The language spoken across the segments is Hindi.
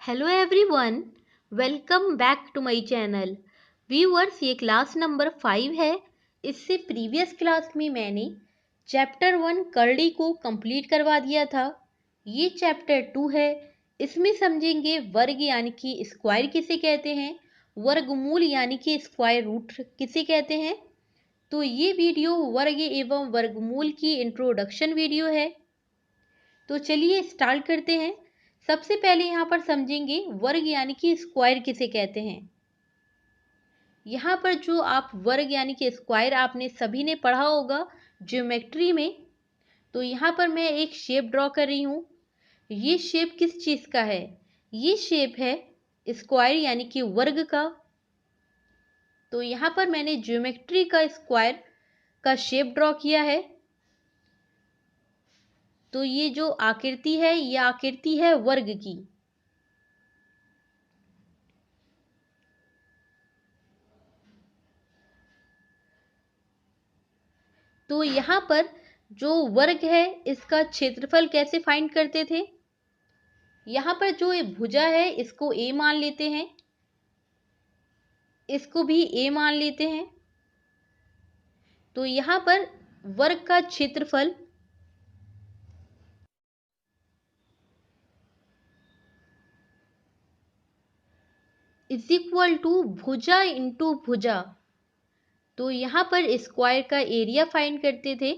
Hello everyone, welcome back to my channel. Viewers, ये क्लास नंबर 5 है। इससे प्रीवियस क्लास में मैंने चैप्टर 1 करड़ी को कंप्लीट करवा दिया था। ये चैप्टर 2 है। इसमें समझेंगे वर्ग यानी कि स्क्वायर किसे कहते हैं, वर्गमूल यानी कि स्क्वायर रूट किसे कहते हैं। तो ये वीडियो वर्ग एवं वर्गमूल की इंट्रोडक्शन वीडियो है। तो चलिए स्टार्ट करते हैं। सबसे पहले यहाँ पर समझेंगे वर्ग यानी कि स्क्वायर किसे कहते हैं। यहाँ पर जो आप वर्ग यानी कि स्क्वायर आपने सभी ने पढ़ा होगा ज्योमेट्री में। तो यहाँ पर मैं एक शेप ड्रॉ कर रही हूँ। ये शेप किस चीज़ का है? ये शेप है स्क्वायर यानी कि वर्ग का। तो यहाँ पर मैंने ज्योमेट्री का स्क्वायर का शेप ड्रॉ किया है। तो ये जो आकृति है, ये आकृति है वर्ग की। तो यहाँ पर जो वर्ग है इसका क्षेत्रफल कैसे फाइंड करते थे। यहाँ पर जो ये भुजा है इसको ए मान लेते हैं, इसको भी ए मान लेते हैं। तो यहाँ पर वर्ग का क्षेत्रफल इज इक्वल टू भुजा इंटू भुजा। तो यहाँ पर स्क्वायर का एरिया फाइंड करते थे,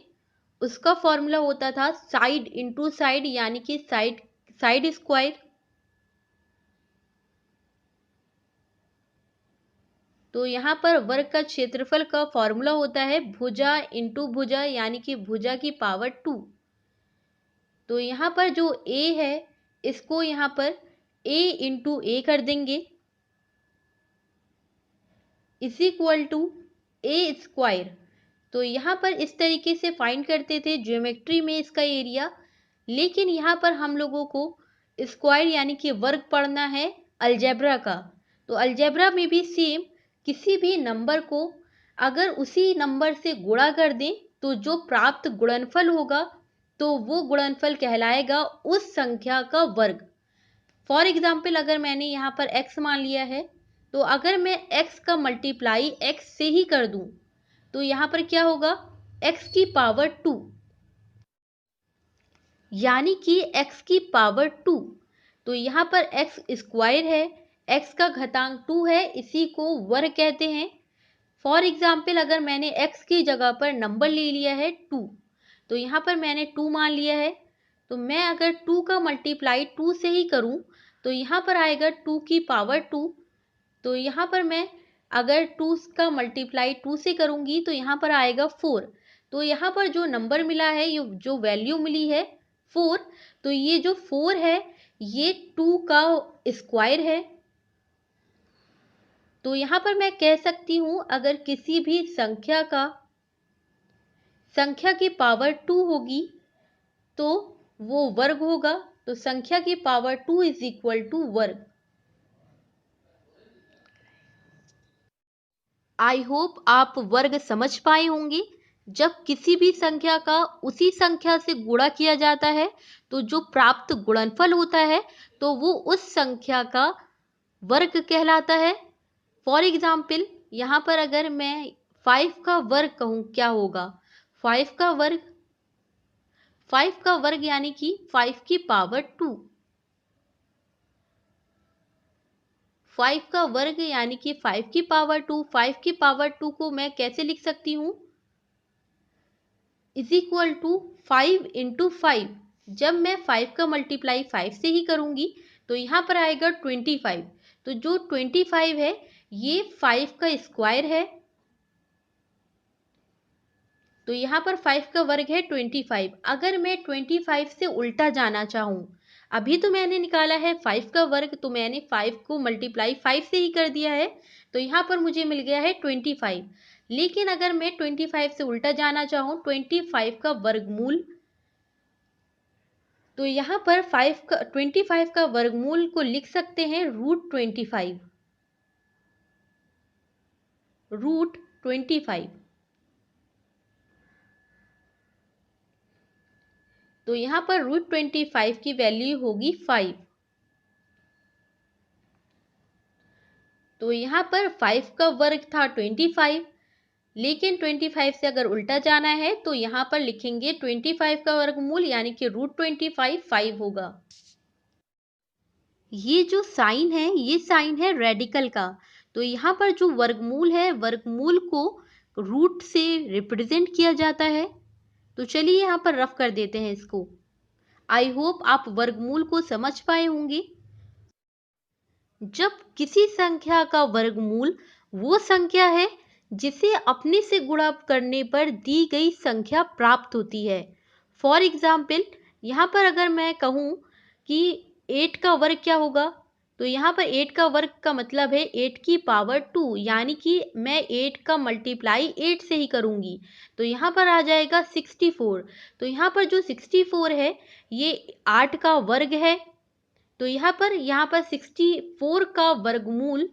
उसका फॉर्मूला होता था साइड इंटू साइड यानी कि साइड साइड स्क्वायर। तो यहाँ पर वर्ग का क्षेत्रफल का फॉर्मूला होता है भुजा इंटू भुजा यानी कि भुजा की पावर 2। तो यहाँ पर जो a है इसको यहाँ पर a इंटू ए कर देंगे is equal to A square. तो यहाँ पर इस तरीके से फाइंड करते थे ज्योमेट्री में इसका एरिया। लेकिन यहाँ पर हम लोगों को स्क्वायर यानी कि वर्ग पढ़ना है अलजेब्रा का। तो अलजेब्रा में भी सेम, किसी भी नंबर को अगर उसी नंबर से गुणा कर दें तो जो प्राप्त गुणनफल होगा तो वो गुणनफल कहलाएगा उस संख्या का वर्ग। फॉर एग्जाम्पल, अगर मैंने यहाँ पर x मान लिया है तो अगर मैं x का मल्टीप्लाई x से ही कर दूं तो यहाँ पर क्या होगा, x की पावर 2 यानी कि x की पावर 2। तो यहाँ पर x स्क्वायर है, x का घातांक 2 है, इसी को वर्ग कहते हैं। फॉर एग्जाम्पल, अगर मैंने x की जगह पर नंबर ले लिया है 2 तो यहाँ पर मैंने 2 मान लिया है। तो मैं अगर 2 का मल्टीप्लाई 2 से ही करूँ तो यहाँ पर आएगा 2 की पावर 2। तो यहाँ पर मैं अगर 2 का मल्टीप्लाई 2 से करूँगी तो यहाँ पर आएगा 4। तो यहाँ पर जो नंबर मिला है, ये जो वैल्यू मिली है 4, तो ये जो 4 है ये 2 का स्क्वायर है। तो यहाँ पर मैं कह सकती हूँ अगर किसी भी संख्या की पावर 2 होगी तो वो वर्ग होगा। तो संख्या की पावर 2 इज इक्वल टू वर्ग। आई होप आप वर्ग समझ पाए होंगे। जब किसी भी संख्या का उसी संख्या से गुणा किया जाता है तो जो प्राप्त गुणनफल होता है तो वो उस संख्या का वर्ग कहलाता है। फॉर एग्जाम्पल, यहाँ पर अगर मैं 5 का वर्ग कहूँ क्या होगा, 5 का वर्ग, 5 का वर्ग यानी कि 5 की पावर 2। 5 का वर्ग यानी कि 5 की पावर 2। 5 की पावर 2 को मैं कैसे लिख सकती हूँ, इज इक्वल टू 5 इंटू 5। जब मैं 5 का मल्टीप्लाई 5 से ही करूँगी तो यहाँ पर आएगा 25। तो जो 25 है ये 5 का स्क्वायर है। तो यहाँ पर 5 का वर्ग है 25। अगर मैं 25 से उल्टा जाना चाहूँ, अभी तो मैंने निकाला है 5 का वर्ग, तो मैंने 5 को मल्टीप्लाई 5 से ही कर दिया है। तो यहाँ पर मुझे मिल गया है 25। लेकिन अगर मैं 25 से उल्टा जाना चाहूँ, 25 का वर्गमूल, तो यहाँ पर 25 का वर्गमूल को लिख सकते हैं √25। √25। तो यहाँ पर √25 की वैल्यू होगी 5। तो यहाँ पर 5 का वर्ग था 25, लेकिन 25 से अगर उल्टा जाना है तो यहाँ पर लिखेंगे 25 का वर्गमूल यानी कि √25 5 होगा। ये जो साइन है ये साइन है रेडिकल का। तो यहाँ पर जो वर्गमूल है वर्गमूल को रूट से रिप्रेजेंट किया जाता है। तो चलिए यहाँ पर रफ कर देते हैं इसको। आई होप आप वर्गमूल को समझ पाए होंगे। जब किसी संख्या का वर्गमूल वो संख्या है जिसे अपने से गुणा करने पर दी गई संख्या प्राप्त होती है। फॉर एग्जाम्पल यहाँ पर अगर मैं कहूँ कि 8 का वर्ग क्या होगा, तो यहाँ पर 8 का वर्ग का मतलब है 8 की पावर 2, यानी कि मैं 8 का मल्टीप्लाई 8 से ही करूँगी। तो यहाँ पर आ जाएगा 64। तो यहाँ पर जो 64 है ये 8 का वर्ग है। तो यहाँ पर 64 का वर्गमूल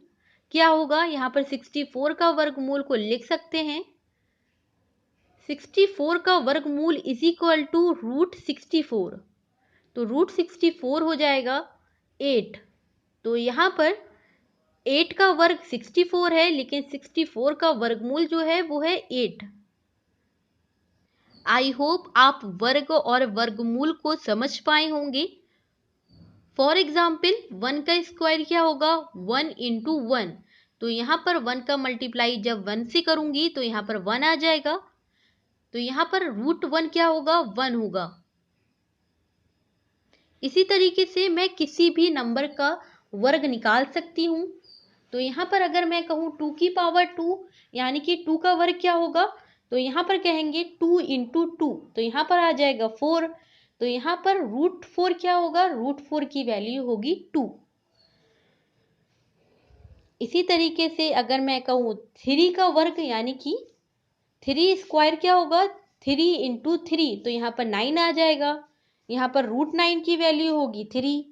क्या होगा, यहाँ पर 64 का वर्गमूल को लिख सकते हैं 64 का वर्गमूल इज इक्वल टू √64। तो √64 हो जाएगा 8। तो यहाँ पर 8 का वर्ग 64 है, लेकिन 64 का वर्गमूल जो है वो है 8। आई होप आप वर्ग और वर्गमूल को समझ पाए होंगे। फॉर एग्जाम्पल 1 का स्क्वायर क्या होगा, 1 इंटू 1। तो यहाँ पर 1 का मल्टीप्लाई जब 1 से करूंगी तो यहाँ पर 1 आ जाएगा। तो यहाँ पर √1 क्या होगा, 1 होगा। इसी तरीके से मैं किसी भी नंबर का वर्ग निकाल सकती हूँ। तो यहाँ पर अगर मैं कहूँ 2 की पावर 2 यानी कि 2 का वर्ग क्या होगा, तो यहाँ पर कहेंगे 2 इंटू 2। तो यहाँ पर आ जाएगा 4। तो यहाँ पर √4 क्या होगा, √4 की वैल्यू होगी 2। इसी तरीके से अगर मैं कहूँ 3 का वर्ग यानी कि 3 स्क्वायर क्या होगा, 3 इंटू 3। तो यहाँ पर 9 आ जाएगा। यहाँ पर √9 की वैल्यू होगी 3।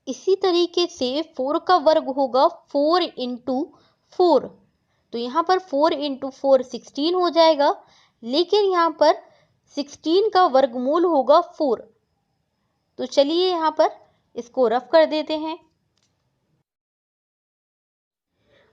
इसी तरीके से 4 का वर्ग होगा 4 इंटू 4। तो यहाँ पर 4 इंटू 4 16 हो जाएगा, लेकिन यहाँ पर 16 का वर्गमूल होगा 4। तो चलिए यहाँ पर इसको रफ कर देते हैं।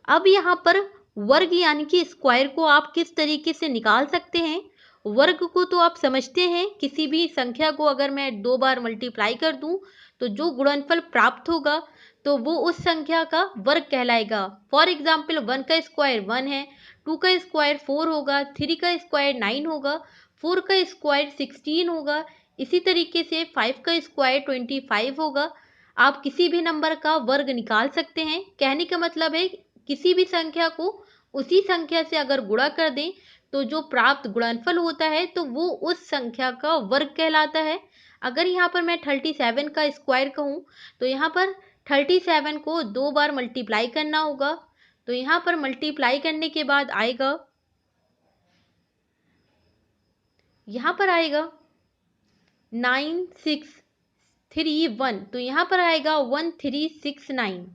अब यहाँ पर वर्ग यानी कि स्क्वायर को आप किस तरीके से निकाल सकते हैं। वर्ग को तो आप समझते हैं, किसी भी संख्या को अगर मैं 2 बार मल्टीप्लाई कर दूं तो जो गुणनफल प्राप्त होगा तो वो उस संख्या का वर्ग कहलाएगा। फॉर एग्जाम्पल 1 का स्क्वायर 1 है, 2 का स्क्वायर 4 होगा, 3 का स्क्वायर 9 होगा, 4 का स्क्वायर 16 होगा। इसी तरीके से 5 का स्क्वायर 25 होगा। आप किसी भी नंबर का वर्ग निकाल सकते हैं। कहने का मतलब है किसी भी संख्या को उसी संख्या से अगर गुणा कर दें तो जो प्राप्त गुणनफल होता है तो वो उस संख्या का वर्ग कहलाता है। अगर यहाँ पर मैं 37 का स्क्वायर कहूँ तो यहाँ पर 37 को 2 बार मल्टीप्लाई करना होगा। तो यहाँ पर मल्टीप्लाई करने के बाद आएगा, यहाँ पर आएगा 9631। तो यहाँ पर आएगा 1369।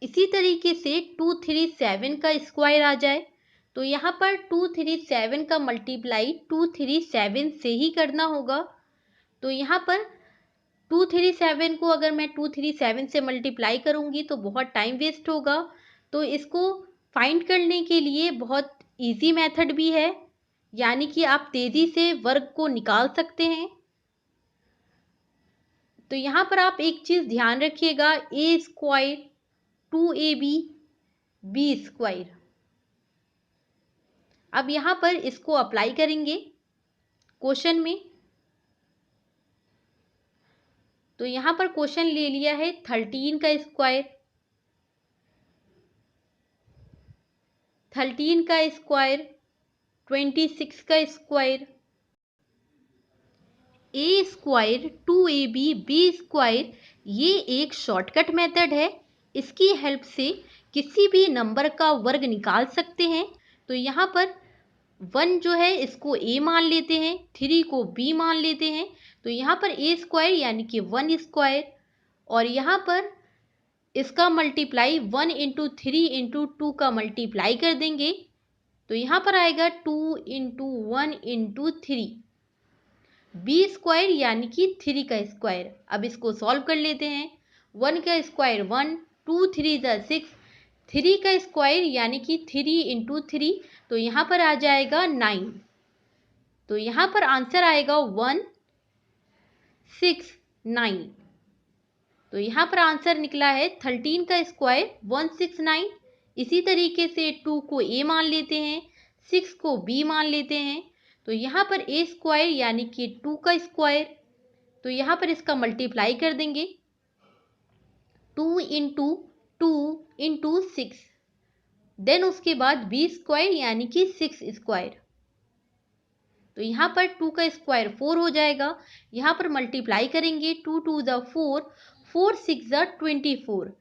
इसी तरीके से 237 का स्क्वायर आ जाए तो यहाँ पर 237 का मल्टीप्लाई 237 से ही करना होगा। तो यहाँ पर 237 को अगर मैं 237 से मल्टीप्लाई करूँगी तो बहुत टाइम वेस्ट होगा। तो इसको फाइंड करने के लिए बहुत इजी मेथड भी है, यानी कि आप तेज़ी से वर्ग को निकाल सकते हैं। तो यहाँ पर आप एक चीज़ ध्यान रखिएगा, a square 2ab b square. अब यहाँ पर इसको अप्लाई करेंगे क्वेश्चन में। तो यहाँ पर क्वेश्चन ले लिया है 13 का स्क्वायर, 13 का स्क्वायर 26 का square, a square 2ab b square. ये एक शॉर्टकट मेथड है, इसकी हेल्प से किसी भी नंबर का वर्ग निकाल सकते हैं। तो यहाँ पर 1 जो है इसको a मान लेते हैं, 3 को b मान लेते हैं। तो यहाँ पर a स्क्वायर यानी कि 1 स्क्वायर, और यहाँ पर इसका मल्टीप्लाई 1 इंटू 3 इंटू 2 का मल्टीप्लाई कर देंगे। तो यहाँ पर आएगा 2 इंटू 1 इंटू 3 b स्क्वायर यानी कि 3 का स्क्वायर। अब इसको सॉल्व कर लेते हैं। 1 का स्क्वायर 1, 2 3 ज़ा 6, 3 का स्क्वायर यानी कि 3 इंटू 3, तो यहाँ पर आ जाएगा 9। तो यहाँ पर आंसर आएगा 169। तो यहाँ पर आंसर निकला है 13 का स्क्वायर 169। इसी तरीके से 2 को a मान लेते हैं, 6 को b मान लेते हैं। तो यहाँ पर a स्क्वायर यानी कि 2 का स्क्वायर, तो यहाँ पर इसका मल्टीप्लाई कर देंगे 2 इंटू 2 इंटू 6, देन उसके बाद b स्क्वायर यानी कि 6 स्क्वायर। तो यहाँ पर 2 का स्क्वायर 4 हो जाएगा, यहाँ पर मल्टीप्लाई करेंगे 2 2 ज़ा 4, 4 6 ज़ा 24,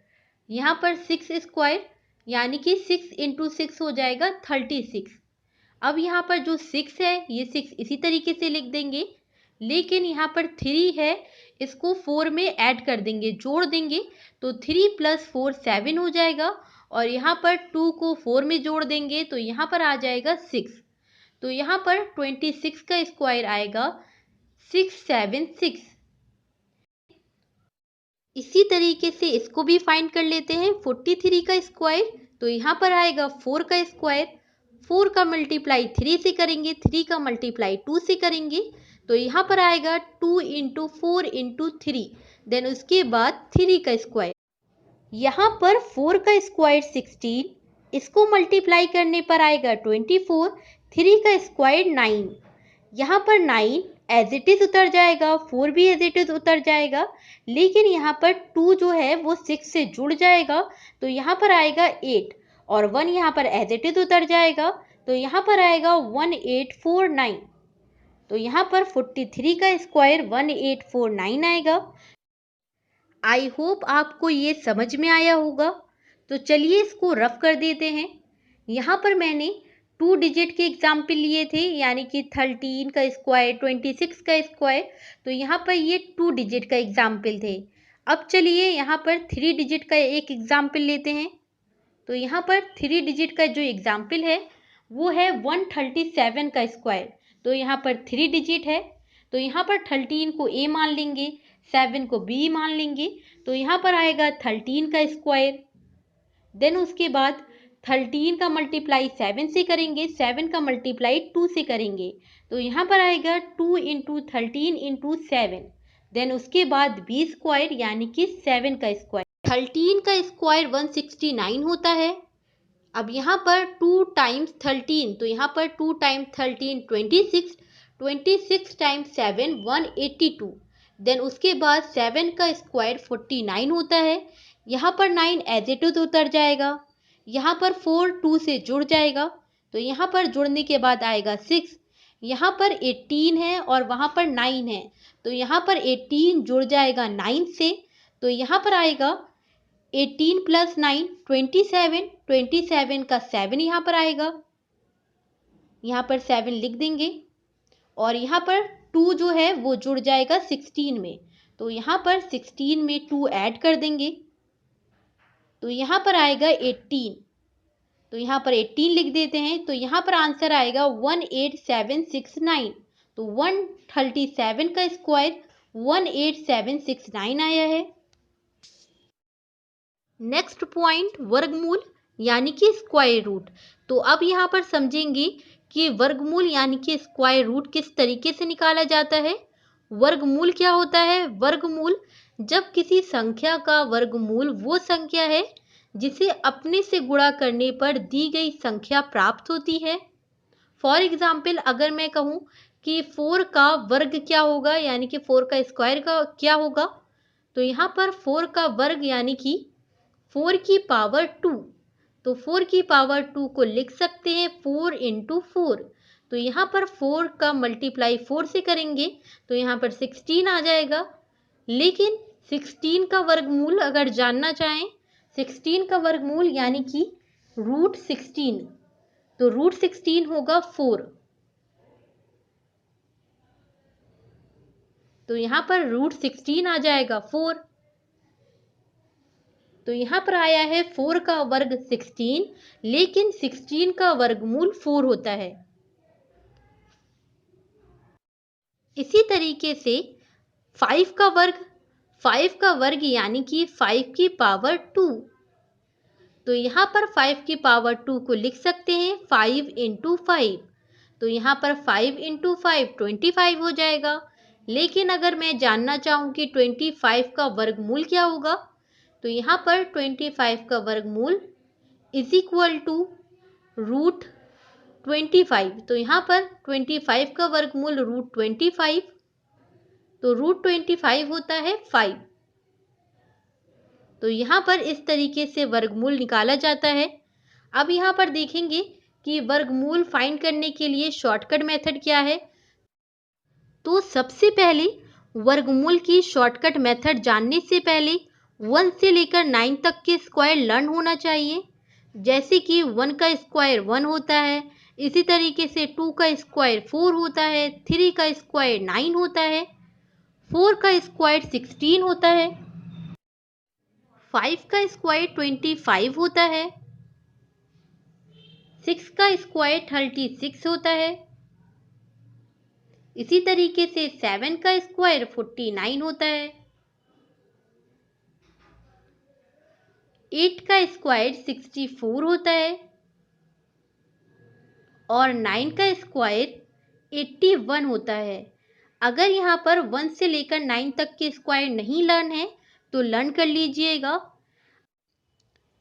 यहाँ पर 6 स्क्वायर यानी कि 6 इंटू 6 हो जाएगा 36। अब यहाँ पर जो 6 है ये 6 इसी तरीके से लिख देंगे, लेकिन यहाँ पर 3 है, इसको 4 में ऐड कर देंगे, जोड़ देंगे, तो 3 + 4 7 हो जाएगा। और यहाँ पर 2 को 4 में जोड़ देंगे तो यहाँ पर आ जाएगा 6। तो यहाँ पर 26 का स्क्वायर आएगा 676। इसी तरीके से इसको भी फाइंड कर लेते हैं 43 का स्क्वायर। तो यहाँ पर आएगा 4 का स्क्वायर, 4 का मल्टीप्लाई 3 से करेंगे, 3 का मल्टीप्लाई 2 से करेंगे, तो यहाँ पर आएगा 2 इंटू 4 इंटू 3, देन उसके बाद 3 का स्क्वायर। यहाँ पर 4 का स्क्वायर 16, इसको मल्टीप्लाई करने पर आएगा 24, 3 का स्क्वायर 9, यहाँ पर 9 एज इट इज उतर जाएगा, 4 भी एज इट इज उतर जाएगा, लेकिन यहाँ पर 2 जो है वो 6 से जुड़ जाएगा, तो यहाँ पर आएगा 8, और 1 यहाँ पर एज इट इज उतर जाएगा, तो यहाँ पर आएगा 1849। तो यहाँ पर 43 का स्क्वायर 1849 आएगा। आई होप आपको ये समझ में आया होगा। तो चलिए इसको रफ कर देते हैं। यहाँ पर मैंने 2 डिजिट के एग्जाम्पल लिए थे, यानी कि 13 का स्क्वायर, 26 का स्क्वायर, तो यहाँ पर ये 2 डिजिट का एग्जाम्पल थे। अब चलिए यहाँ पर 3 डिजिट का एक एग्जाम्पल लेते हैं। तो यहाँ पर 3 डिजिट का जो एग्जाम्पल है वो है 137 का स्क्वायर। तो यहाँ पर 3 डिजिट है, तो यहाँ पर 13 को a मान लेंगे, 7 को b मान लेंगे, तो यहाँ पर आएगा 13 का स्क्वायर। देन उसके बाद 13 का मल्टीप्लाई 7 से करेंगे, 7 का मल्टीप्लाई 2 से करेंगे, तो यहाँ पर आएगा 2 इंटू 13 इंटू 7। देन उसके बाद b स्क्वायर यानी कि 7 का स्क्वायर। 13 का स्क्वायर 169 होता है। अब यहाँ पर 2 टाइम्स 13, तो यहाँ पर 2 टाइम्स 13 26, 26 टाइम्स 7 182। देन उसके बाद 7 का स्क्वायर 49 होता है। यहाँ पर 9 एज इट इज उतर जाएगा, यहाँ पर 4 2 से जुड़ जाएगा, तो यहाँ पर जुड़ने के बाद आएगा 6। यहाँ पर 18 है और वहाँ पर 9 है, तो यहाँ पर 18 जुड़ जाएगा 9 से, तो यहाँ पर आएगा 18 + 9 27, 27 का 7 यहाँ पर आएगा, यहाँ पर 7 लिख देंगे, और यहाँ पर 2 जो है वो जुड़ जाएगा 16 में, तो यहाँ पर 16 में 2 ऐड कर देंगे, तो यहाँ पर आएगा 18। तो यहाँ पर 18 लिख देते हैं, तो यहाँ पर आंसर आएगा 18769। तो 137 का स्क्वायर 18769 आया है। नेक्स्ट पॉइंट वर्गमूल यानी कि स्क्वायर रूट। तो अब यहाँ पर समझेंगे कि वर्गमूल यानी कि स्क्वायर रूट किस तरीके से निकाला जाता है। वर्गमूल क्या होता है? वर्गमूल जब किसी संख्या का वर्गमूल वो संख्या है जिसे अपने से गुणा करने पर दी गई संख्या प्राप्त होती है। फॉर एग्जाम्पल अगर मैं कहूँ कि 4 का वर्ग क्या होगा, यानी कि 4 का स्क्वायर का क्या होगा, तो यहाँ पर 4 का वर्ग यानी कि 4 की पावर 2, तो 4 की पावर 2 को लिख सकते हैं 4 इंटू 4। तो यहाँ पर 4 का मल्टीप्लाई 4 से करेंगे तो यहाँ पर 16 आ जाएगा। लेकिन 16 का वर्गमूल अगर जानना चाहें, 16 का वर्गमूल यानी कि रूट 16, तो रूट 16 होगा 4। तो यहाँ पर रूट 16 आ जाएगा 4। तो यहाँ पर आया है 4 का वर्ग 16, लेकिन 16 का वर्गमूल 4 होता है। इसी तरीके से 5 का वर्ग यानी कि 5 की पावर 2, तो यहाँ पर 5 की पावर 2 को लिख सकते हैं 5 इंटू 5। तो यहाँ पर 5 इंटू 5 25 हो जाएगा। लेकिन अगर मैं जानना चाहूँ कि 25 का वर्गमूल क्या होगा, तो यहाँ पर 25 का वर्गमूल इज इक्वल टू रूट 25। तो यहाँ पर 25 का वर्गमूल रूट 25, तो रूट 25 होता है 5। तो यहाँ पर इस तरीके से वर्गमूल निकाला जाता है। अब यहाँ पर देखेंगे कि वर्गमूल फाइंड करने के लिए शॉर्टकट मेथड क्या है। तो सबसे पहले वर्गमूल की शॉर्टकट मेथड जानने से पहले 1 से लेकर 9 तक के स्क्वायर लर्न होना चाहिए। जैसे कि 1 का स्क्वायर 1 होता है, इसी तरीके से 2 का स्क्वायर 4 होता है, 3 का स्क्वायर 9 होता है, 4 का स्क्वायर 16 होता है, 5 का स्क्वायर 25 होता है, 6 का स्क्वायर 36 होता है, इसी तरीके से 7 का स्क्वायर 49 होता है, 8 का स्क्वायर 64 होता है और 9 का स्क्वायर 81 होता है। अगर यहाँ पर 1 से लेकर 9 तक के स्क्वायर नहीं लर्न है तो लर्न कर लीजिएगा।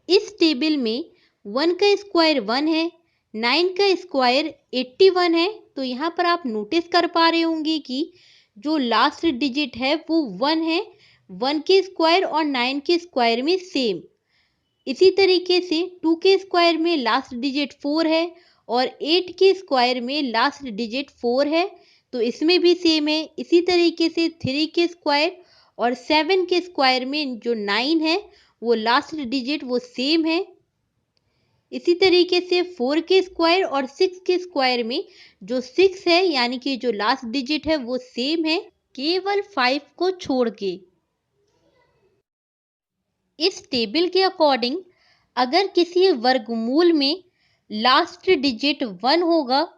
इस टेबल में 1 का स्क्वायर 1 है, 9 का स्क्वायर 81 है। तो यहाँ पर आप नोटिस कर पा रहे होंगे कि जो लास्ट डिजिट है वो 1 है। 1 के स्क्वायर और 9 के स्क्वायर में सेम। इसी तरीके से 2 के स्क्वायर में लास्ट डिजिट 4 है और 8 के स्क्वायर में लास्ट डिजिट 4 है, तो इसमें भी सेम है। इसी तरीके से 3 के स्क्वायर और 7 के स्क्वायर में जो 9 है वो लास्ट डिजिट वो सेम है। इसी तरीके से 4 के स्क्वायर और 6 के स्क्वायर में जो 6 है यानी कि जो लास्ट डिजिट है वो सेम है, केवल 5 को छोड़ के। इस टेबल के अकॉर्डिंग अगर किसी वर्गमूल में लास्ट डिजिट 1 होगा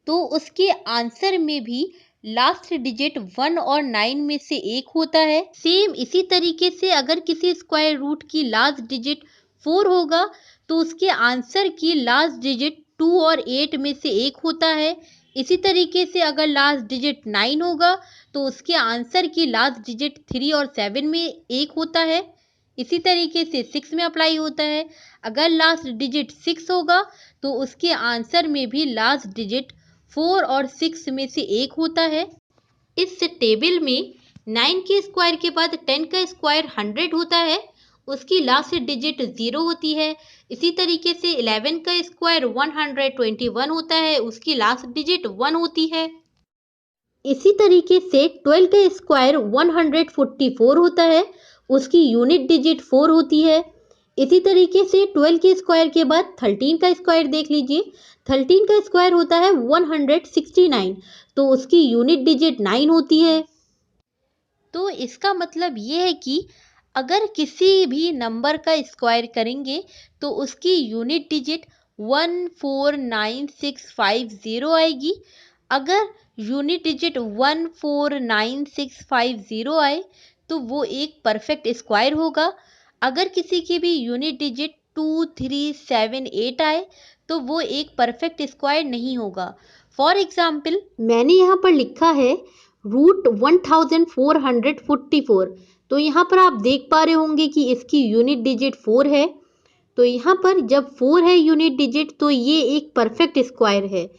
तो उसके आंसर में भी लास्ट डिजिट 1 और 9 में से एक होता है। सेम इसी तरीके से अगर किसी स्क्वायर रूट की लास्ट डिजिट 4 होगा तो उसके आंसर की लास्ट डिजिट 2 और 8 में से एक होता है। इसी तरीके से अगर लास्ट डिजिट 9 होगा तो उसके आंसर की लास्ट डिजिट 3 और 7 में एक होता है। इसी तरीके से 6 में अप्लाई होता है। अगर लास्ट डिजिट 6 होगा तो उसके आंसर में भी लास्ट डिजिट 4 और 6 में से एक होता है। इस टेबल में 9 के स्क्वायर के बाद 10 का स्क्वायर 100 होता है, उसकी लास्ट डिजिट 0 होती है। इसी तरीके से 11 का स्क्वायर 121 होता है, उसकी लास्ट डिजिट 1 होती है। इसी तरीके से 12 का स्क्वायर 144 होता है, उसकी यूनिट डिजिट 4 होती है। इसी तरीके से 12 के स्क्वायर के बाद 13 का स्क्वायर देख लीजिए। 13 का स्क्वायर होता है 169, तो उसकी यूनिट डिजिट 9 होती है। तो इसका मतलब ये है कि अगर किसी भी नंबर का स्क्वायर करेंगे तो उसकी यूनिट डिजिट 149650 आएगी। अगर यूनिट डिजिट 149650 आए तो वो एक परफेक्ट स्क्वायर होगा। अगर किसी की भी यूनिट डिजिट 2378 आए तो वो एक परफेक्ट स्क्वायर नहीं होगा। फॉर एग्जाम्पल मैंने यहाँ पर लिखा है रूट 1444, तो यहाँ पर आप देख पा रहे होंगे कि इसकी यूनिट डिजिट 4 है। तो यहाँ पर जब 4 है यूनिट डिजिट तो ये एक परफेक्ट स्क्वायर है।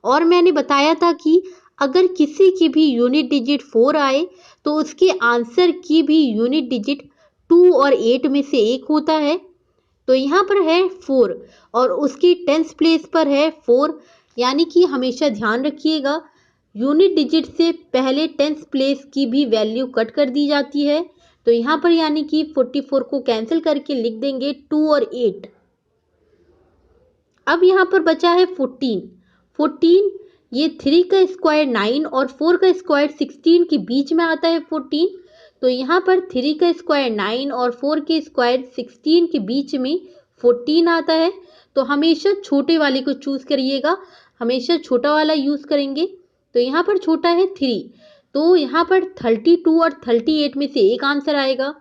और मैंने बताया था कि अगर किसी की भी यूनिट डिजिट 4 आए तो उसके आंसर की भी यूनिट डिजिट 2 और 8 में से एक होता है। तो यहाँ पर है 4 और उसकी 10th प्लेस पर है 4, यानी कि हमेशा ध्यान रखिएगा यूनिट डिजिट से पहले 10th प्लेस की भी वैल्यू कट कर दी जाती है। तो यहाँ पर यानी कि 44 को कैंसिल करके लिख देंगे 2 और 8। अब यहाँ पर बचा है 14। ये 3 का स्क्वायर 9 और 4 का स्क्वायर 16 के बीच में आता है 14। तो यहाँ पर 3 का स्क्वायर 9 और 4 के स्क्वायर 16 के बीच में 14 आता है। तो हमेशा छोटे वाले को चूज करिएगा, हमेशा छोटा वाला यूज करेंगे। तो यहाँ पर छोटा है 3, तो यहाँ पर 32 और 38 में से एक आंसर आएगा।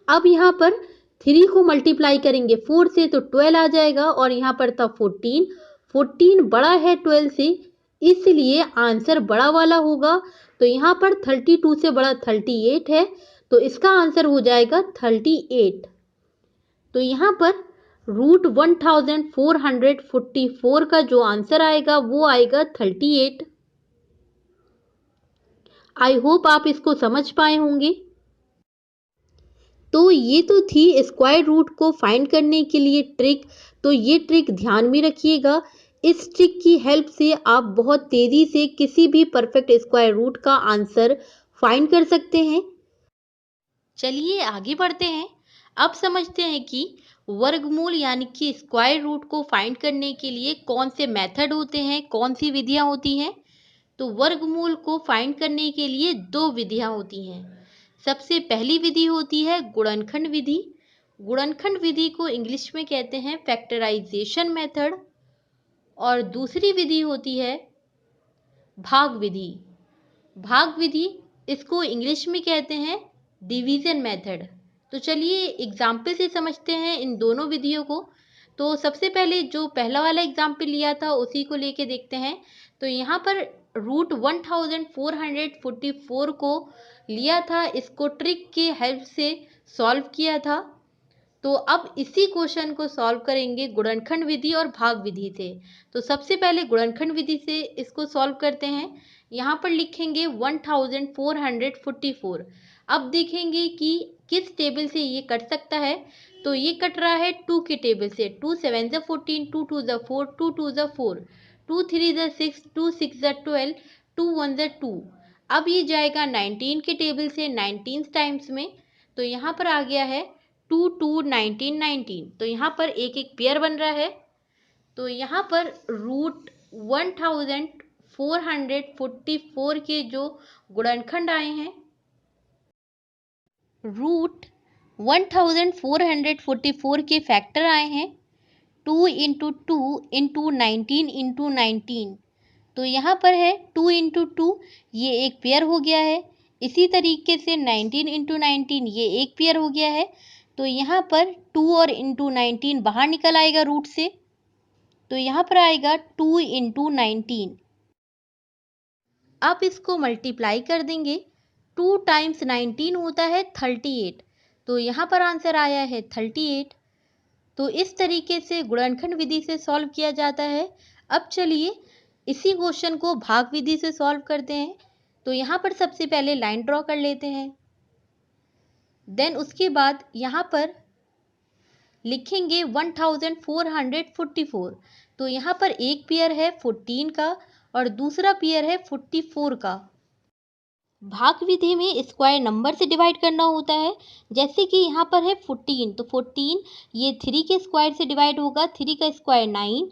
अब यहाँ पर 3 को मल्टीप्लाई करेंगे 4 से तो 12 आ जाएगा और यहाँ पर था 14। 14 बड़ा है 12 से, इसलिए आंसर बड़ा वाला होगा। तो यहाँ पर 32 से बड़ा 38 है, तो इसका आंसर हो जाएगा 38। तो यहाँ पर √1444 का जो आंसर आएगा वो आएगा 38। आई होप आप इसको समझ पाए होंगे। तो ये तो थी स्क्वायर रूट को फाइंड करने के लिए ट्रिक। तो ये ट्रिक ध्यान में रखिएगा। इस ट्रिक की हेल्प से आप बहुत तेजी से किसी भी परफेक्ट स्क्वायर रूट का आंसर फाइंड कर सकते हैं। चलिए आगे बढ़ते हैं। अब समझते हैं कि वर्गमूल यानी कि स्क्वायर रूट को फाइंड करने के लिए कौन से मेथड होते हैं, कौन सी विधियां होती हैं। तो वर्गमूल को फाइंड करने के लिए 2 विधियां होती हैं। सबसे पहली विधि होती है गुणनखंड विधि। गुणनखंड विधि को इंग्लिश में कहते हैं फैक्टराइजेशन मेथड। और दूसरी विधि होती है भाग विधि। भाग विधि इसको इंग्लिश में कहते हैं डिवीजन मेथड। तो चलिए एग्जाम्पल से समझते हैं इन दोनों विधियों को। तो सबसे पहले जो पहला वाला एग्जाम्पल लिया था उसी को लेके देखते हैं। तो यहाँ पर √1444 को लिया था, इसको ट्रिक के हेल्प से सॉल्व किया था। तो अब इसी क्वेश्चन को सॉल्व करेंगे गुणनखंड विधि और भाग विधि से। तो सबसे पहले गुणनखंड विधि से इसको सॉल्व करते हैं। यहाँ पर लिखेंगे 1444। अब देखेंगे कि किस टेबल से ये कट सकता है। तो ये कट रहा है 2 के टेबल से। 2 7 ज़ा 14, 2 2 ज़ा 4, 2 2 ज़ा 4, 2 3 ज़ा 6, 2 6 ज़ा 12, 2 1 ज़ा 2। अब ये जाएगा 19 के टेबल से 19 टाइम्स में। तो यहाँ पर आ गया है 2 2 19 19। तो यहाँ पर एक एक पेयर बन रहा है। तो यहाँ पर √1444 के जो गुणनखंड आए हैं, √1444 के फैक्टर आए हैं 2 × 2 × 19 × 19। तो यहाँ पर है 2 × 2, ये एक पेयर हो गया है। इसी तरीके से 19 × 19 ये एक पेयर हो गया है। तो यहाँ पर 2 और इंटू 19 बाहर निकल आएगा रूट से। तो यहाँ पर आएगा 2 × 19। अब इसको मल्टीप्लाई कर देंगे। 2 टाइम्स 19 होता है 38। तो यहाँ पर आंसर आया है 38। तो इस तरीके से गुणनखंड विधि से सॉल्व किया जाता है। अब चलिए इसी क्वेश्चन को भाग विधि से सॉल्व करते हैं। तो यहाँ पर सबसे पहले लाइन ड्रॉ कर लेते हैं। देन उसके बाद यहाँ पर लिखेंगे 1444। तो यहाँ पर एक पेयर है 14 का और दूसरा पेयर है 44 का। भाग विधि में स्क्वायर नंबर से डिवाइड करना होता है। जैसे कि यहाँ पर है 14, तो 14 ये 3 के स्क्वायर से डिवाइड होगा। 3 का स्क्वायर 9,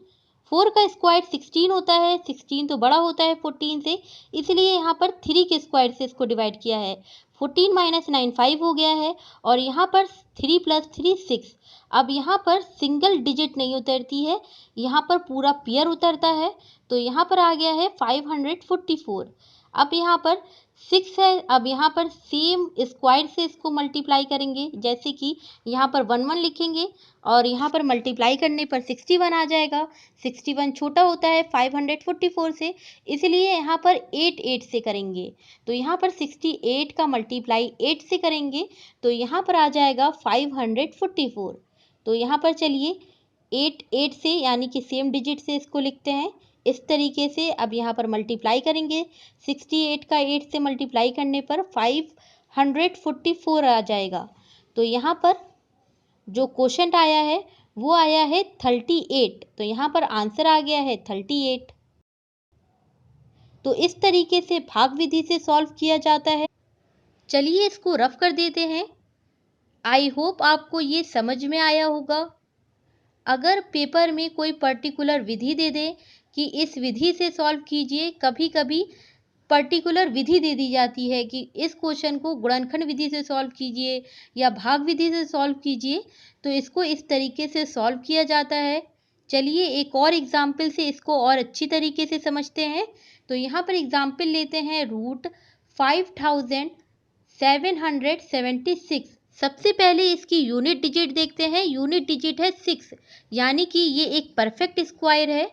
4 का स्क्वायर 16 होता है। 16 तो बड़ा होता है 14 से, इसलिए यहाँ पर 3 के स्क्वायर से इसको डिवाइड किया है। 14 - 9 5 हो गया है और यहाँ पर 3 + 3 6। अब यहाँ पर सिंगल डिजिट नहीं उतरती है, यहाँ पर पूरा पेयर उतरता है। तो यहाँ पर आ गया है 544। अब यहाँ पर 6 है। अब यहाँ पर सेम स्क्वायर से इसको मल्टीप्लाई करेंगे। जैसे कि यहाँ पर 1 1 लिखेंगे और यहाँ पर मल्टीप्लाई करने पर 61 आ जाएगा। 61 छोटा होता है 544 से, इसलिए यहाँ पर 8 8 से करेंगे। तो यहाँ पर 68 का मल्टीप्लाई 8 से करेंगे तो यहाँ पर आ जाएगा 544। तो यहाँ पर चलिए 8 8 से यानी कि सेम डिजिट से इसको लिखते हैं इस तरीके से। अब यहाँ पर मल्टीप्लाई करेंगे। 68 का 8 से मल्टीप्लाई करने पर 544 आ जाएगा। तो यहाँ पर जो क्वोशंट आया है वो आया है 38। तो यहाँ पर आंसर आ गया है 38। तो इस तरीके से भाग विधि से सॉल्व किया जाता है। चलिए इसको रफ कर देते हैं। आई होप आपको ये समझ में आया होगा। अगर पेपर में कोई पर्टिकुलर विधि दे दे कि इस विधि से सॉल्व कीजिए, कभी कभी पर्टिकुलर विधि दे दी जाती है कि इस क्वेश्चन को गुणनखंड विधि से सॉल्व कीजिए या भाग विधि से सॉल्व कीजिए, तो इसको इस तरीके से सॉल्व किया जाता है। चलिए एक और एग्जाम्पल से इसको और अच्छी तरीके से समझते हैं। तो यहाँ पर एग्जाम्पल लेते हैं √5776 सबसे पहले इसकी यूनिट डिजिट देखते हैं। यूनिट डिजिट है 6, यानी कि ये एक परफेक्ट स्क्वायर है।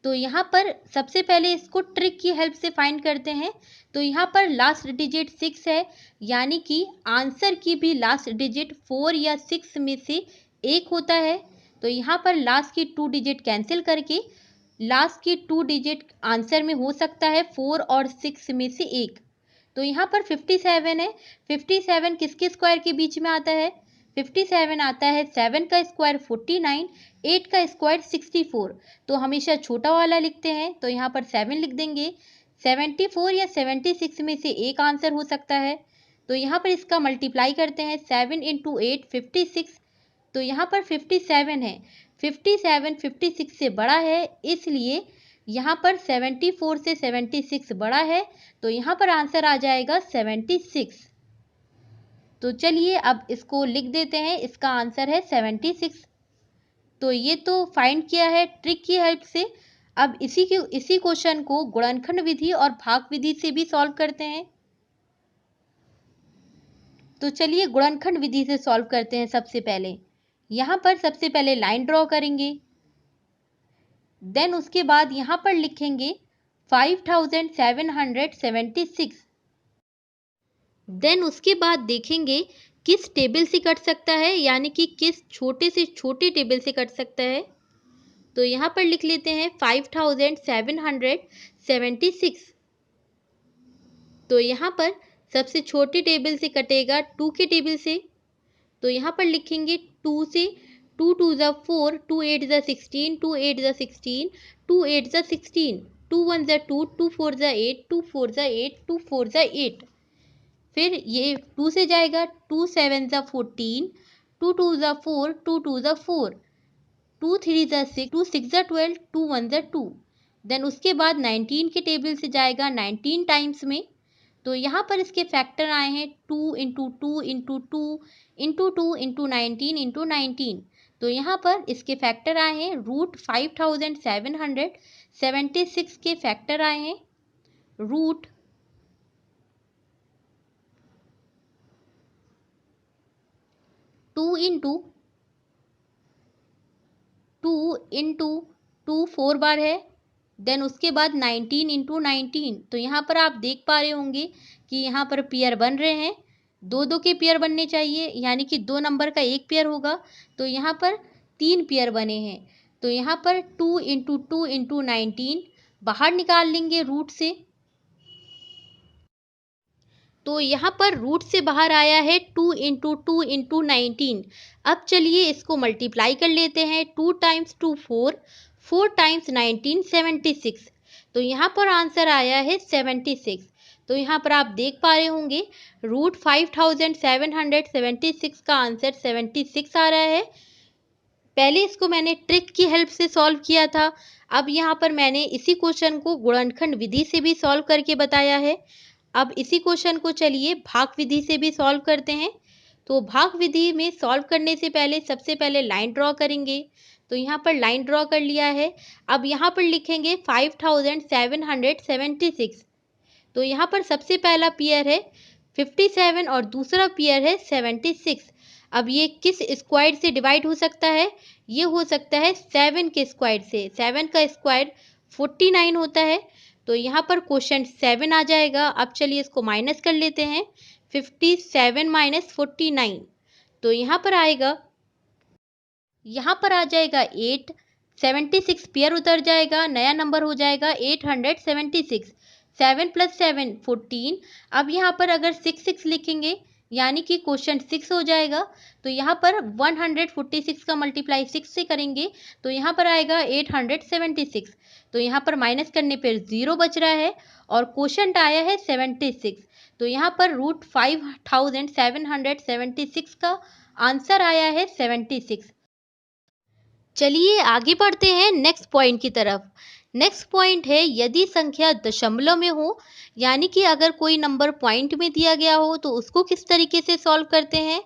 तो यहाँ पर सबसे पहले इसको ट्रिक की हेल्प से फाइंड करते हैं। तो यहाँ पर लास्ट डिजिट 6 है, यानी कि आंसर की भी लास्ट डिजिट 4 या 6 में से एक होता है। तो यहाँ पर लास्ट की 2 डिजिट कैंसिल करके लास्ट की 2 डिजिट आंसर में हो सकता है 4 और 6 में से एक। तो यहाँ पर 57 है। 57 किसके स्क्वायर के बीच में आता है? 57 आता है 7 का स्क्वायर 49, 8 का स्क्वायर 64। तो हमेशा छोटा वाला लिखते हैं, तो यहाँ पर 7 लिख देंगे। 74 या 76 में से एक आंसर हो सकता है। तो यहाँ पर इसका मल्टीप्लाई करते हैं, 7 इंटू 8 56। तो यहाँ पर 57 है। 57 56 से बड़ा है, इसलिए यहाँ पर 74 से 76 बड़ा है। तो यहाँ पर आंसर आ जाएगा 76। तो चलिए अब इसको लिख देते हैं, इसका आंसर है 76। तो ये तो फाइंड किया है ट्रिक की हेल्प से। अब इसी क्वेश्चन को गुणनखंड विधि और भाग विधि से भी सॉल्व करते हैं। तो चलिए गुणनखंड विधि से सॉल्व करते हैं। सबसे पहले यहाँ पर सबसे पहले लाइन ड्रॉ करेंगे, देन उसके बाद यहाँ पर लिखेंगे 5776। देन उसके बाद देखेंगे किस टेबल से कट सकता है, यानी कि किस छोटे से छोटे टेबल से कट सकता है। तो यहाँ पर लिख लेते हैं 5776। तो यहाँ पर सबसे छोटे टेबल से कटेगा 2 के टेबल से। तो यहाँ पर लिखेंगे 2 से, 2 2 ज़ा 4, 2 8 ज़ा 16, 2 8 ज़ा 16, 2 8 ज़ा 16, 2 1 ज़ा 2, 2 4 ज़ा 8, 2 4 ज़ा 8, 2 4 ज़ा 8। फिर ये 2 से जाएगा, 2 7 ज़ा 14, 2 2 ज़ा 4, 2 2 ज़ा 4, 2 3 ज़ा 6, 2 6 ज़ा 12, 2 1 ज़ा 2। देन उसके बाद 19 के टेबल से जाएगा 19 टाइम्स में। तो यहाँ पर इसके फैक्टर आए हैं 2 into 2 into 2 into 2 into 19 into 19। तो यहाँ पर इसके फैक्टर आए हैं √5776 के फैक्टर आए हैं रूट 2 इंटू 2 4 बार है। देन उसके बाद 19 इंटू 19। तो यहाँ पर आप देख पा रहे होंगे कि यहाँ पर पेयर बन रहे हैं, 2 2 के पेयर बनने चाहिए, यानी कि 2 नंबर का एक पेयर होगा। तो यहाँ पर 3 पेयर बने हैं। तो यहाँ पर 2 इंटू 19 बाहर निकाल लेंगे रूट से। तो यहाँ पर रूट से बाहर आया है 2 इंटू 19। अब चलिए इसको मल्टीप्लाई कर लेते हैं। 2 टाइम्स 2 4, 4 टाइम्स 19 76। तो यहाँ पर आंसर आया है 76। तो यहाँ पर आप देख पा रहे होंगे √5776 का आंसर 76 आ रहा है। पहले इसको मैंने ट्रिक की हेल्प से सॉल्व किया था, अब यहाँ पर मैंने इसी क्वेश्चन को गुणनखंड विधि से भी सॉल्व करके बताया है। अब इसी क्वेश्चन को चलिए भाग विधि से भी सॉल्व करते हैं। तो भाग विधि में सॉल्व करने से पहले सबसे पहले लाइन ड्रॉ करेंगे। तो यहाँ पर लाइन ड्रॉ कर लिया है। अब यहाँ पर लिखेंगे 5776। तो यहाँ पर सबसे पहला पेयर है 57 और दूसरा पेयर है 76। अब ये किस स्क्वायर से डिवाइड हो सकता है? ये हो सकता है 7 के स्क्वायर से। 7 का स्क्वायर 49 होता है। तो यहाँ पर क्वेश्चन 7 आ जाएगा। अब चलिए इसको माइनस कर लेते हैं, 57 माइनस 49। तो यहाँ पर आ जाएगा 8। 76 पेयर उतर जाएगा, नया नंबर हो जाएगा 876। 7 + 7 14। अब यहाँ पर अगर 6 6 लिखेंगे, यानी कि क्वेश्चन 6 हो जाएगा। तो यहाँ पर 146 का मल्टीप्लाई 6 से करेंगे, तो यहाँ पर आएगा 876। तो यहाँ पर माइनस करने पर 0 बच रहा है और क्वेश्चन आया है 76। तो यहाँ पर √5776 का आंसर आया है 76। चलिए आगे बढ़ते हैं नेक्स्ट पॉइंट की तरफ। नेक्स्ट पॉइंट है, यदि संख्या दशमलव में हो, यानी कि अगर कोई नंबर पॉइंट में दिया गया हो तो उसको किस तरीके से सॉल्व करते हैं।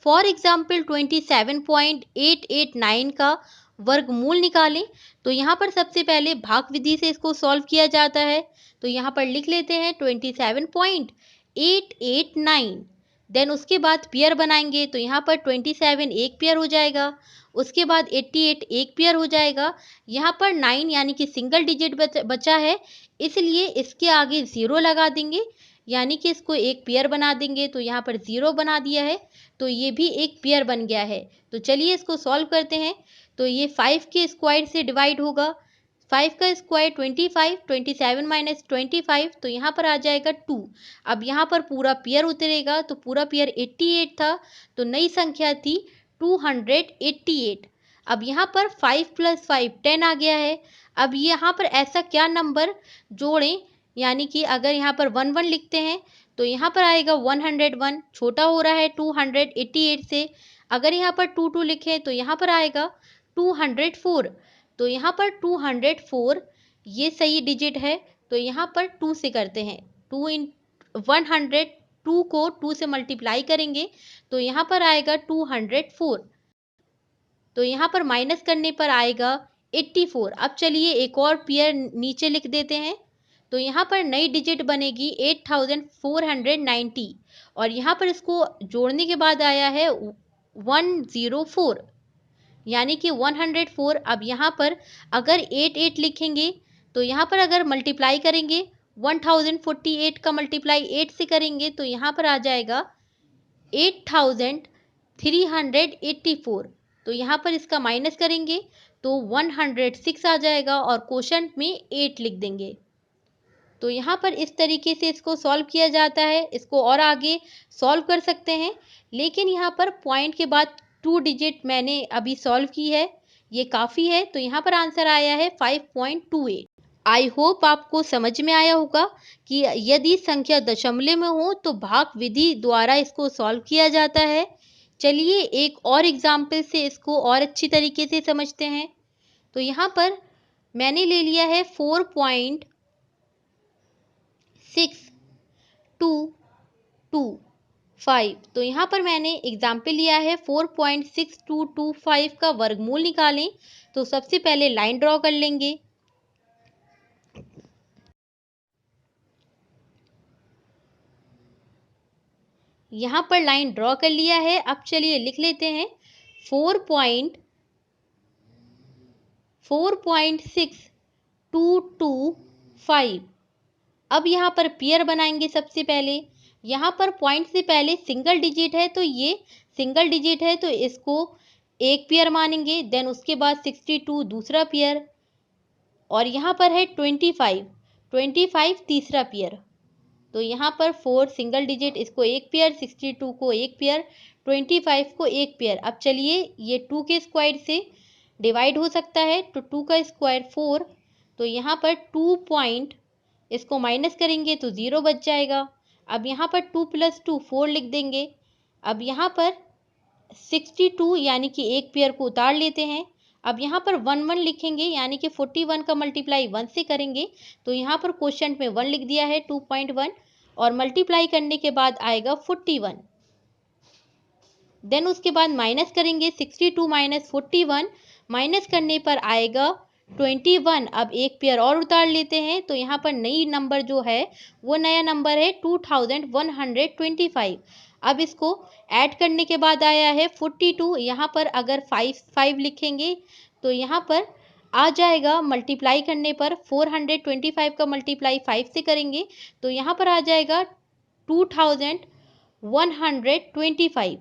फॉर एग्जाम्पल 27.889 का वर्गमूल निकालें। तो यहाँ पर सबसे पहले भाग विधि से इसको सॉल्व किया जाता है। तो यहाँ पर लिख लेते हैं 27.889। देन उसके बाद पेयर बनाएंगे तो यहाँ पर 27 एक पेयर हो जाएगा, उसके बाद 88 एक पेयर हो जाएगा। यहाँ पर 9 यानी कि सिंगल डिजिट बचा है, इसलिए इसके आगे 0 लगा देंगे, यानी कि इसको एक पेयर बना देंगे। तो यहाँ पर 0 बना दिया है, तो ये भी एक पेयर बन गया है। तो चलिए इसको सॉल्व करते हैं। तो ये 5 के स्क्वायर से डिवाइड होगा, 5 का स्क्वायर 25, 27 माइनस 25, तो यहाँ पर आ जाएगा 2। अब यहाँ पर पूरा पेयर उतरेगा, तो पूरा पेयर 88 था, तो नई संख्या थी 288। अब यहाँ पर 5 + 5 10 आ गया है। अब यहाँ पर ऐसा क्या नंबर जोड़ें, यानी कि अगर यहाँ पर 1 लिखते हैं तो यहाँ पर आएगा 101, छोटा हो रहा है 288 से। अगर यहाँ पर 2 लिखें तो यहाँ पर आएगा 204। तो यहाँ पर 204 ये सही डिजिट है, तो यहाँ पर 2 से करते हैं। 2 इन 100, 2 को 2 से मल्टीप्लाई करेंगे तो यहाँ पर आएगा 204। तो यहाँ पर माइनस करने पर आएगा 84। अब चलिए एक और पेयर नीचे लिख देते हैं। तो यहाँ पर नई डिजिट बनेगी 8490, और यहाँ पर इसको जोड़ने के बाद आया है 104, यानी कि 104। अब यहाँ पर अगर 88 लिखेंगे तो यहाँ पर अगर मल्टीप्लाई करेंगे 1048 का मल्टीप्लाई 8 से करेंगे तो यहाँ पर आ जाएगा 8384। तो यहाँ पर इसका माइनस करेंगे तो 106 आ जाएगा, और क्वोशंट में 8 लिख देंगे। तो यहाँ पर इस तरीके से इसको सॉल्व किया जाता है। इसको और आगे सॉल्व कर सकते हैं, लेकिन यहाँ पर पॉइंट के बाद 2 डिजिट मैंने अभी सॉल्व की है, ये काफ़ी है। तो यहाँ पर आंसर आया है 5.28। आई होप आपको समझ में आया होगा कि यदि संख्या दशमलव में हो तो भाग विधि द्वारा इसको सॉल्व किया जाता है। चलिए एक और एग्जाम्पल से इसको और अच्छी तरीके से समझते हैं। तो यहाँ पर मैंने ले लिया है 4.6225। तो यहाँ पर मैंने एग्जाम्पल लिया है 4.6225 का वर्गमूल निकालें। तो सबसे पहले लाइन ड्रॉ कर लेंगे। यहाँ पर लाइन ड्रॉ कर लिया है। अब चलिए लिख लेते हैं 4.6225। अब यहाँ पर पेयर बनाएंगे सबसे पहले। यहाँ पर पॉइंट से पहले सिंगल डिजिट है, तो ये सिंगल डिजिट है, तो इसको एक पेयर मानेंगे। देन उसके बाद 62 दूसरा पेयर, और यहाँ पर है 25 तीसरा पेयर। तो यहाँ पर 4 सिंगल डिजिट, इसको एक पेयर, 62 को एक पेयर, 25 को एक पेयर। अब चलिए ये 2 के स्क्वायर से डिवाइड हो सकता है, तो 2 का स्क्वायर 4। तो यहाँ पर 2 पॉइंट, इसको माइनस करेंगे तो 0 बच जाएगा। अब यहाँ पर 2 + 2 4 लिख देंगे। अब यहाँ पर 62 यानी कि एक पेयर को उतार लेते हैं। अब यहाँ पर 1 लिखेंगे, यानी कि 41 का मल्टीप्लाई 1 से करेंगे। तो यहाँ पर क्वोशंट में 1 लिख दिया है 2.1, और मल्टीप्लाई करने के बाद आएगा 41। देन उसके बाद माइनस करेंगे, 62 माइनस 41, माइनस करने पर आएगा 21। अब एक पेयर और उतार लेते हैं, तो यहाँ पर नई नंबर जो है वो नया नंबर है 2125। अब इसको ऐड करने के बाद आया है 42। यहाँ पर अगर 5 लिखेंगे तो यहाँ पर आ जाएगा, मल्टीप्लाई करने पर 425 का मल्टीप्लाई 5 से करेंगे तो यहाँ पर आ जाएगा 2125।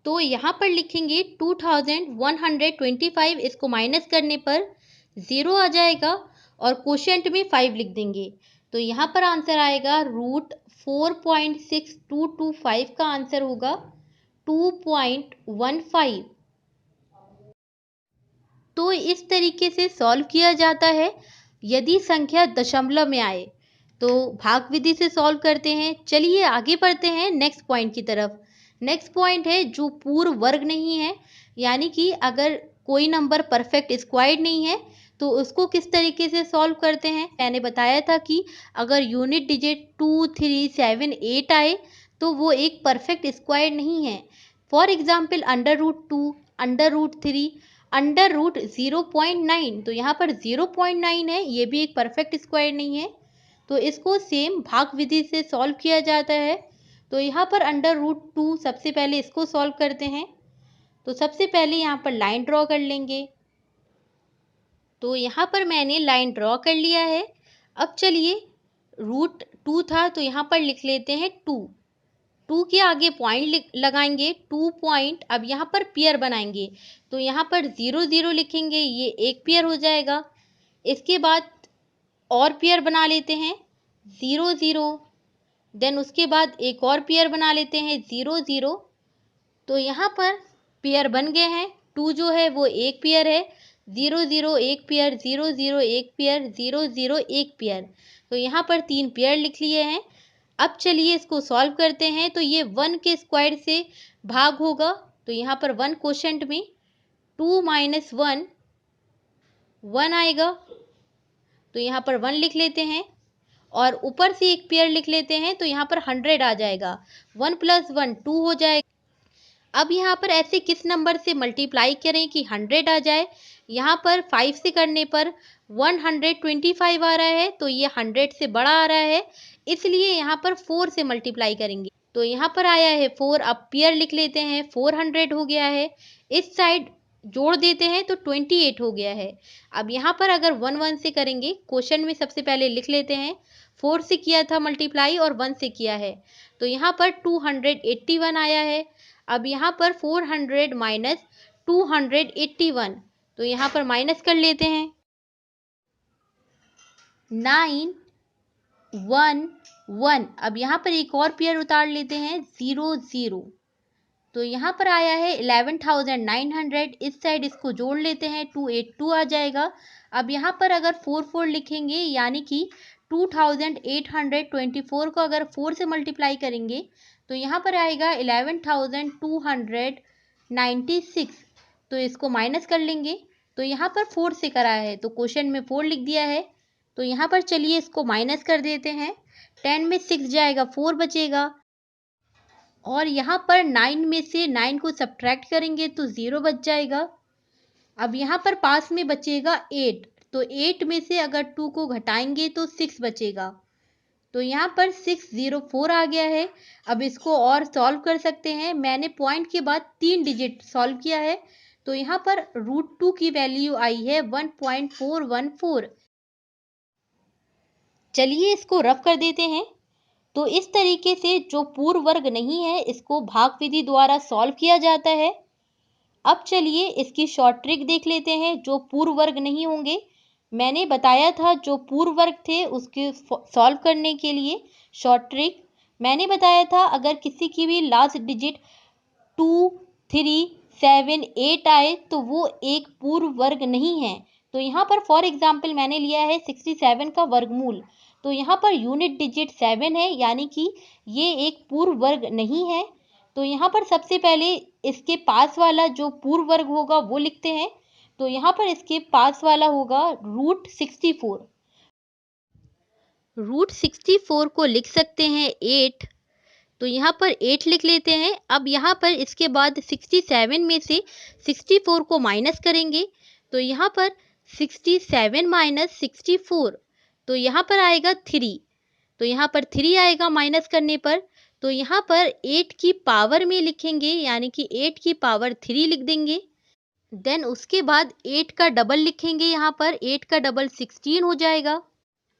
तो यहाँ पर लिखेंगे 2125, इसको माइनस करने पर 0 आ जाएगा, और क्वोशंट में 5 लिख देंगे। तो यहाँ पर आंसर आएगा √4.6225 का आंसर होगा 2.15। तो इस तरीके से सॉल्व किया जाता है। यदि संख्या दशमलव में आए तो भाग विधि से सॉल्व करते हैं। चलिए आगे बढ़ते हैं नेक्स्ट पॉइंट की तरफ। नेक्स्ट पॉइंट है जो पूर्ण वर्ग नहीं है, यानी कि अगर कोई नंबर परफेक्ट स्क्वायर्ड नहीं है तो उसको किस तरीके से सॉल्व करते हैं। मैंने बताया था कि अगर यूनिट डिजिट 2, 3, 7, 8 आए तो वो एक परफेक्ट स्क्वायर नहीं है। For example √2, √3, √0.9। तो यहाँ पर 0.9 है, ये भी एक परफेक्ट स्क्वायर नहीं है। तो इसको सेम भाग विधि से सॉल्व किया जाता है। तो यहाँ पर √2 सबसे पहले इसको सॉल्व करते हैं। तो सबसे पहले यहाँ पर लाइन ड्रॉ कर लेंगे। तो यहाँ पर मैंने लाइन ड्रॉ कर लिया है। अब चलिए √2 था तो यहाँ पर लिख लेते हैं 2 के आगे पॉइंट लगाएंगे, 2 पॉइंट। अब यहाँ पर पेयर बनाएंगे तो यहाँ पर 0 0 लिखेंगे, ये एक पेयर हो जाएगा। इसके बाद और पेयर बना लेते हैं 0 0, देन उसके बाद एक और पेयर बना लेते हैं 0 0। तो यहाँ पर पेयर बन गए हैं। 2 जो है वो एक पेयर है, 0 0 एक पेयर, 0 0 एक पेयर, 0 0 एक पेयर। तो यहाँ पर 3 पेयर लिख लिए हैं। अब चलिए इसको सॉल्व करते हैं। तो ये 1 के स्क्वायर से भाग होगा। तो यहाँ पर 1 क्वोशंट में 2 - 1 1 आएगा। तो यहाँ पर 1 लिख लेते हैं और ऊपर से एक पेयर लिख लेते हैं। तो यहाँ पर 100 आ जाएगा। 1 + 1 2 हो जाएगा। अब यहाँ पर ऐसे किस नंबर से मल्टीप्लाई करें कि 100 आ जाए। यहाँ पर 5 से करने पर 125 आ रहा है, तो ये 100 से बड़ा आ रहा है, इसलिए यहाँ पर 4 से मल्टीप्लाई करेंगे। तो यहाँ पर आया है 4। अब पेयर लिख लेते हैं, 400 हो गया है। इस साइड जोड़ देते हैं तो 28 हो गया है। अब यहाँ पर अगर 1 1 से करेंगे, क्वेश्चन में सबसे पहले लिख लेते हैं 4 से किया था मल्टीप्लाई और 1 से किया है। तो यहाँ पर 281 आया है। अब यहाँ पर 400 - 281, तो यहाँ पर माइनस कर लेते हैं। 9 1 1। अब यहाँ पर एक और पेयर उतार लेते हैं 0 0। तो यहाँ पर आया है 11,900। इस साइड इसको जोड़ लेते हैं, 282 आ जाएगा। अब यहाँ पर अगर 4 4 लिखेंगे, यानी कि 2824 को अगर 4 से मल्टीप्लाई करेंगे तो यहाँ पर आएगा 11,296। तो इसको माइनस कर लेंगे। तो यहाँ पर 4 से करा है तो क्वेश्चन में 4 लिख दिया है। तो यहाँ पर चलिए इसको माइनस कर देते हैं। 10 में 6 जाएगा, 4 बचेगा। और यहाँ पर 9 में से 9 को सब्ट्रैक्ट करेंगे तो 0 बच जाएगा। अब यहाँ पर पास में बचेगा 8। तो 8 में से अगर 2 को घटाएंगे तो 6 बचेगा। तो यहाँ पर 604 आ गया है। अब इसको और सॉल्व कर सकते हैं। मैंने पॉइंट के बाद 3 डिजिट सॉल्व किया है। तो यहाँ पर √2 की वैल्यू आई है 1.414। चलिए इसको रफ कर देते हैं। तो इस तरीके से जो पूर्ण वर्ग नहीं है, इसको भाग विधि द्वारा सॉल्व किया जाता है। अब चलिए इसकी शॉर्ट ट्रिक देख लेते हैं। जो पूर्ण वर्ग नहीं होंगे, मैंने बताया था जो पूर्ण वर्ग थे उसके सॉल्व करने के लिए शॉर्ट ट्रिक मैंने बताया था। अगर किसी की भी लास्ट डिजिट 2 3 7 8 आए तो वो एक पूर्ण वर्ग नहीं है। तो यहाँ पर फॉर एग्जाम्पल मैंने लिया है 67 का वर्गमूल। तो यहाँ पर यूनिट डिजिट 7 है, यानी कि ये एक पूर्ण वर्ग नहीं है। तो यहाँ पर सबसे पहले इसके पास वाला जो पूर्ण वर्ग होगा वो लिखते हैं। तो यहाँ पर इसके पास वाला होगा √64। √64 को लिख सकते हैं 8। तो यहाँ पर 8 लिख लेते हैं। अब यहाँ पर इसके बाद 67 में से 64 को माइनस करेंगे। तो यहाँ पर 67 - 64, तो यहाँ पर आएगा 3। तो यहाँ पर 3 आएगा माइनस करने पर। तो यहाँ पर 8 की पावर में लिखेंगे, यानी कि 8 की पावर 3 लिख देंगे। देन उसके बाद 8 का डबल लिखेंगे। यहाँ पर 8 का डबल 16 हो जाएगा।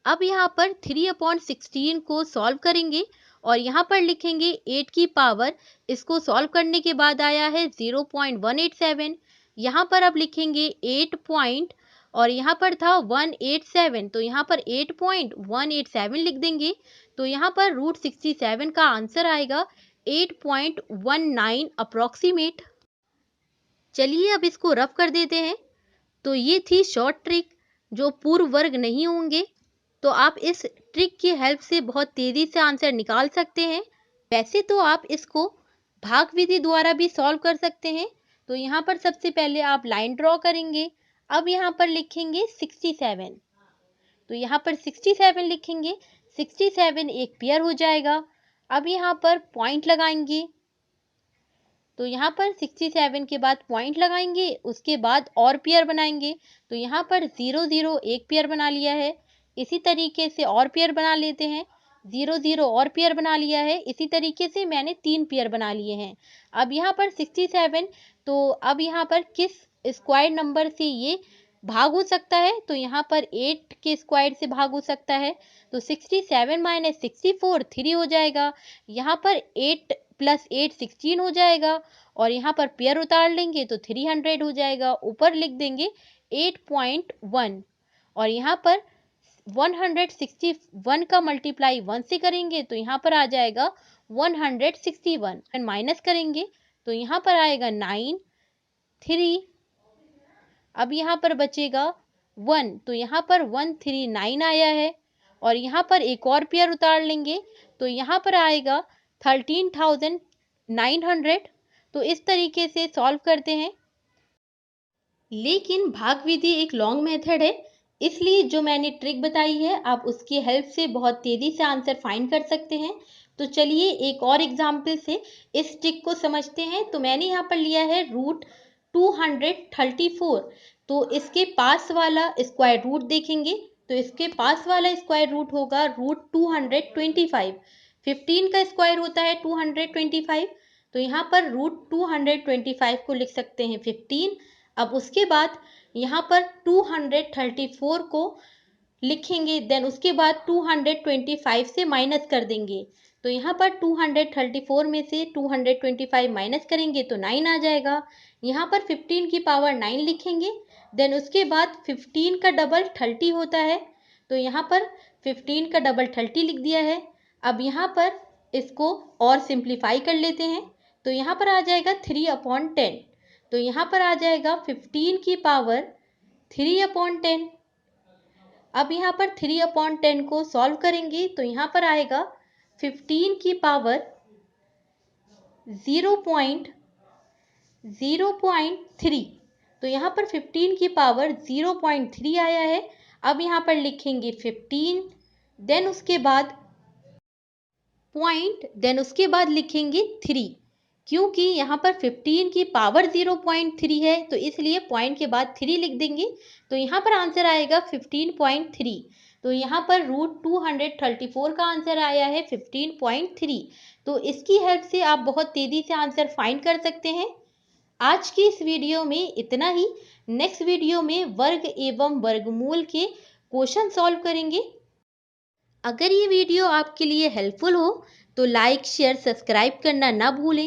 अब यहाँ पर 3/16 को सॉल्व करेंगे और यहाँ पर लिखेंगे 8 की पावर। इसको सॉल्व करने के बाद आया है 0.187। यहाँ पर अब लिखेंगे 8 पॉइंट और यहाँ पर था 187, तो यहाँ पर 8.187 लिख देंगे। तो यहाँ पर √67 का आंसर आएगा 8.19 अप्रॉक्सीमेट। चलिए अब इसको रफ कर देते हैं। तो ये थी शॉर्ट ट्रिक। जो पूर्ण वर्ग नहीं होंगे, तो आप इस ट्रिक की हेल्प से बहुत तेज़ी से आंसर निकाल सकते हैं। वैसे तो आप इसको भाग विधि द्वारा भी सॉल्व कर सकते हैं। तो यहाँ पर सबसे पहले आप लाइन ड्रॉ करेंगे। अब यहाँ पर लिखेंगे 67। तो यहाँ पर 67 लिखेंगे, 67 एक पेयर हो जाएगा। अब यहाँ पर पॉइंट लगाएंगे। तो यहाँ पर 67 के बाद पॉइंट लगाएंगे, उसके बाद और पेयर बनाएंगे। तो यहाँ पर 0 0 एक पेयर बना लिया है। इसी तरीके से और पेयर बना लेते हैं। 0 0 और पेयर बना लिया है। इसी तरीके से मैंने 3 पेयर बना लिए हैं। अब यहाँ पर 67, तो अब यहाँ पर किस स्क्वायर नंबर से ये भाग हो सकता है? तो यहाँ पर 8 के स्क्वायर से भाग हो सकता है। तो 67 माइनस 64 3 हो जाएगा। यहाँ पर 8 प्लस 8 16 हो जाएगा और यहाँ पर पेयर उतार लेंगे तो 300 हो जाएगा। ऊपर लिख देंगे 8.1 और यहाँ पर 161 का मल्टीप्लाई 1 से करेंगे तो यहाँ पर आ जाएगा 161 एंड माइनस करेंगे तो यहाँ पर आएगा 9 3। अब यहाँ पर बचेगा 1, तो यहाँ पर 139 आया है और यहाँ पर एक और पेयर उतार लेंगे तो यहाँ पर आएगा 13,900। तो इस तरीके से सॉल्व करते हैं। लेकिन भाग विधि एक लॉन्ग मेथड है, इसलिए जो मैंने ट्रिक बताई है आप उसकी हेल्प से बहुत तेज़ी से आंसर फाइंड कर सकते हैं। तो चलिए एक और एग्जाम्पल से इस ट्रिक को समझते हैं। तो मैंने यहाँ पर लिया है रूट 234, तो इसके पास वाला स्क्वायर रूट देखेंगे तो इसके पास वाला स्क्वायर रूट होगा रूट 225। 15 का स्क्वायर होता है 225, तो यहाँ पर रूट 225 को लिख सकते हैं 15। अब उसके बाद यहाँ पर 234 को लिखेंगे, देन उसके बाद 225 से माइनस कर देंगे। तो यहाँ पर 234 में से 225 माइनस करेंगे तो 9 आ जाएगा। यहाँ पर 15 की पावर 9 लिखेंगे, देन उसके बाद 15 का डबल 30 होता है, तो यहाँ पर 15 का डबल 30 लिख दिया है। अब यहाँ पर इसको और सिंप्लीफाई कर लेते हैं तो यहाँ पर आ जाएगा 3/10। तो यहाँ पर आ जाएगा 15 की पावर 3/10। अब यहाँ पर 3/10 को सॉल्व करेंगे तो यहाँ पर आएगा 15 की पावर 0.3। तो यहाँ पर 15 की पावर 0.3 आया है। अब यहाँ पर लिखेंगे 15, देन उसके बाद पॉइंट, देन उसके बाद लिखेंगे 3। क्योंकि यहाँ पर 15 की पावर 0.3 है तो इसलिए पॉइंट के बाद 3 लिख देंगे। तो यहाँ पर आंसर आएगा 15.3। तो यहाँ पर रूट 234 का आंसर आया है 15.3। तो इसकी हेल्प से आप बहुत तेज़ी से आंसर फाइंड कर सकते हैं। आज की इस वीडियो में इतना ही। नेक्स्ट वीडियो में वर्ग एवं वर्गमूल के क्वेश्चन सॉल्व करेंगे। अगर ये वीडियो आपके लिए हेल्पफुल हो तो लाइक शेयर सब्सक्राइब करना ना भूलें।